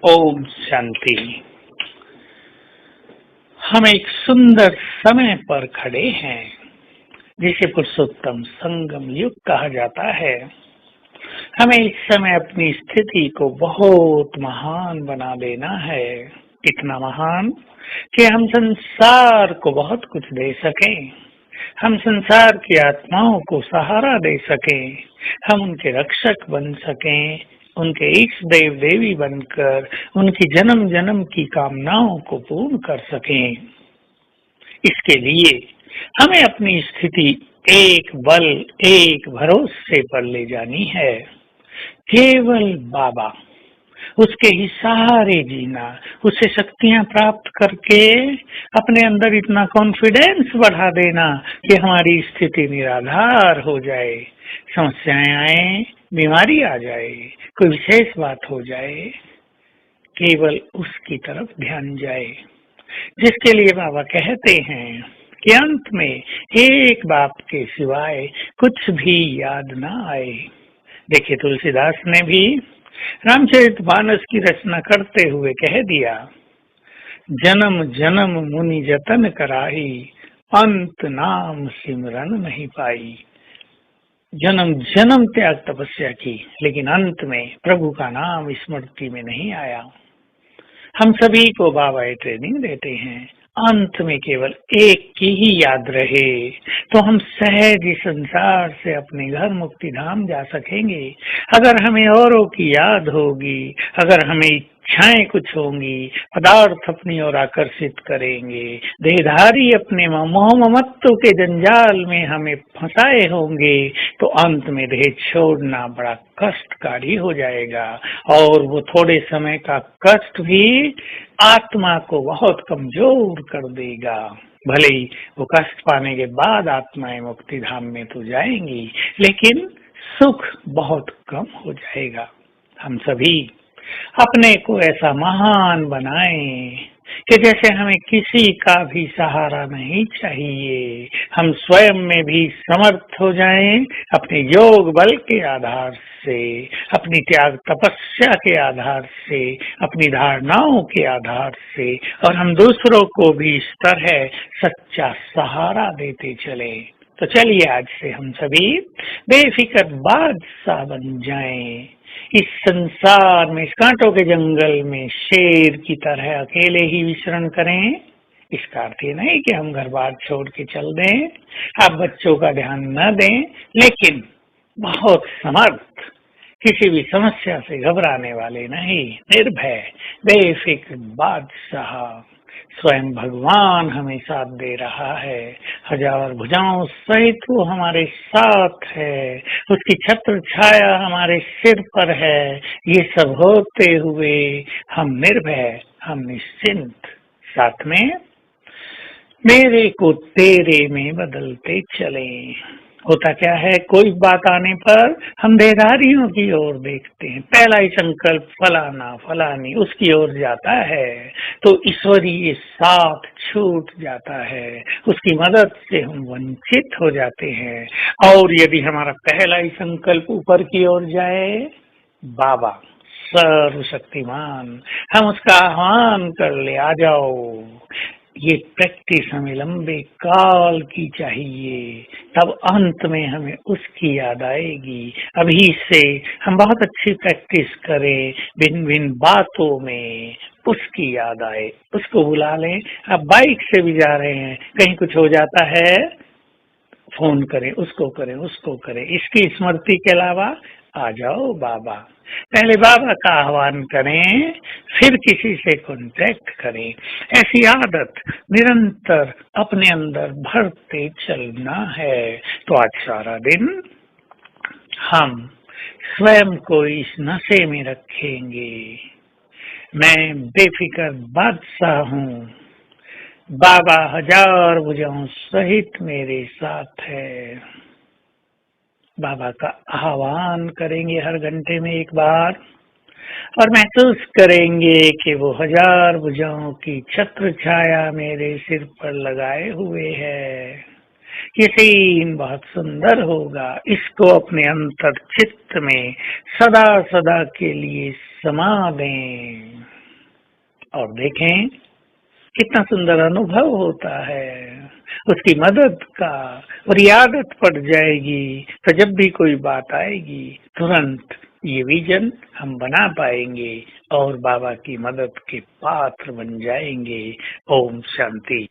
ओम शांति। हम एक सुंदर समय पर खड़े हैं जिसे पुरुषोत्तम संगम युग कहा जाता है। हमें इस समय अपनी स्थिति को बहुत महान बना देना है। कितना महान कि हम संसार को बहुत कुछ दे सकें, हम संसार की आत्माओं को सहारा दे सकें, हम उनके रक्षक बन सकें, उनके इष्ट देव देवी बनकर उनकी जन्म जन्म की कामनाओं को पूर्ण कर सकें। इसके लिए हमें अपनी स्थिति एक बल, एक भरोसे पर ले जानी है। केवल बाबा, उसके ही सहारे जीना, उससे शक्तियां प्राप्त करके अपने अंदर इतना कॉन्फिडेंस बढ़ा देना कि हमारी स्थिति निराधार हो जाए। समस्याएं आए, बीमारी आ जाए, कोई विशेष बात हो जाए, केवल उसकी तरफ ध्यान जाए, जिसके लिए बाबा कहते हैं कि अंत में एक बाप के सिवाय कुछ भी याद ना आए। देखिए, तुलसीदास ने भी रामचरितमानस की रचना करते हुए कह दिया, जन्म जन्म मुनि जतन कराही, अंत नाम सिमरन नहीं पाई। जन्म जन्म त्याग तपस्या की, लेकिन अंत में प्रभु का नाम स्मृति में नहीं आया। हम सभी को बाबा ये ट्रेनिंग देते हैं, अंत में केवल एक की ही याद रहे तो हम सहज इस संसार से अपने घर मुक्ति धाम जा सकेंगे। अगर हमें औरों की याद होगी, अगर हमें इच्छाएं कुछ होंगी, पदार्थ अपनी ओर आकर्षित करेंगे, देहधारी अपने मोह ममत्व के जंजाल में हमें फंसाए होंगे, तो अंत में देह छोड़ना बड़ा कष्टकारी हो जाएगा। और वो थोड़े समय का कष्ट भी आत्मा को बहुत कमजोर कर देगा। भले ही वो कष्ट पाने के बाद आत्माएं मुक्ति धाम में तो जाएंगी, लेकिन सुख बहुत कम हो जाएगा। हम सभी अपने को ऐसा महान बनाएं कि जैसे हमें किसी का भी सहारा नहीं चाहिए, हम स्वयं में भी समर्थ हो जाएं अपने योग बल के आधार से, अपनी त्याग तपस्या के आधार से, अपनी धारणाओं के आधार से, और हम दूसरों को भी इस तरह सच्चा सहारा देते चले। तो चलिए, आज से हम सभी बेफिक्र बादशाह बन जाएं। इस संसार में, इस कांटों के जंगल में शेर की तरह अकेले ही विचरण करें। इसका अर्थ ये नहीं कि हम घर बार छोड़ के चल दें, आप बच्चों का ध्यान न दें, लेकिन बहुत समर्थ, किसी भी समस्या से घबराने वाले नहीं, निर्भय बेफिक्र बादशाह। स्वयं भगवान हमें साथ दे रहा है, हजार भुजाओं सहित वो हमारे साथ है, उसकी छत्र छाया हमारे सिर पर है। ये सब होते हुए हम निर्भय, हम निश्चिंत, साथ में मेरे को तेरे में बदलते चले। होता क्या है, कोई बात आने पर हम देहधारियों की ओर देखते हैं, पहला ही संकल्प फलाना फलानी उसकी ओर जाता है, तो ईश्वरीय साथ छूट जाता है, उसकी मदद से हम वंचित हो जाते हैं। और यदि हमारा पहला ही संकल्प ऊपर की ओर जाए, बाबा सर्वशक्तिमान, हम उसका आह्वान कर ले, आ जाओ। ये प्रैक्टिस हमें लंबे काल की चाहिए, तब अंत में हमें उसकी याद आएगी। अभी से हम बहुत अच्छी प्रैक्टिस करें, भिन्न भिन्न बातों में उसकी याद आए, उसको बुला लें। अब बाइक से भी जा रहे हैं, कहीं कुछ हो जाता है, फोन करें, उसको करें, उसको करें, इसकी स्मृति के अलावा आ जाओ बाबा। पहले बाबा का आह्वान करें, फिर किसी से कांटेक्ट करें। ऐसी आदत निरंतर अपने अंदर भरते चलना है। तो आज सारा दिन हम स्वयं को इस नशे में रखेंगे, मैं बेफिक्र बादशाह हूँ, बाबा हजार भुजाओं सहित मेरे साथ है। बाबा का आह्वान करेंगे हर घंटे में एक बार, और महसूस करेंगे कि वो हजार भुजाओं की छत्र छाया मेरे सिर पर लगाए हुए है। ये सीन बहुत सुंदर होगा। इसको अपने अंतर चित्त में सदा सदा के लिए समा दें। और देखें कितना सुंदर अनुभव होता है उसकी मदद का। और ये आदत पड़ जाएगी तो जब भी कोई बात आएगी तुरंत ये विजन हम बना पाएंगे और बाबा की मदद के पात्र बन जाएंगे। ओम शांति।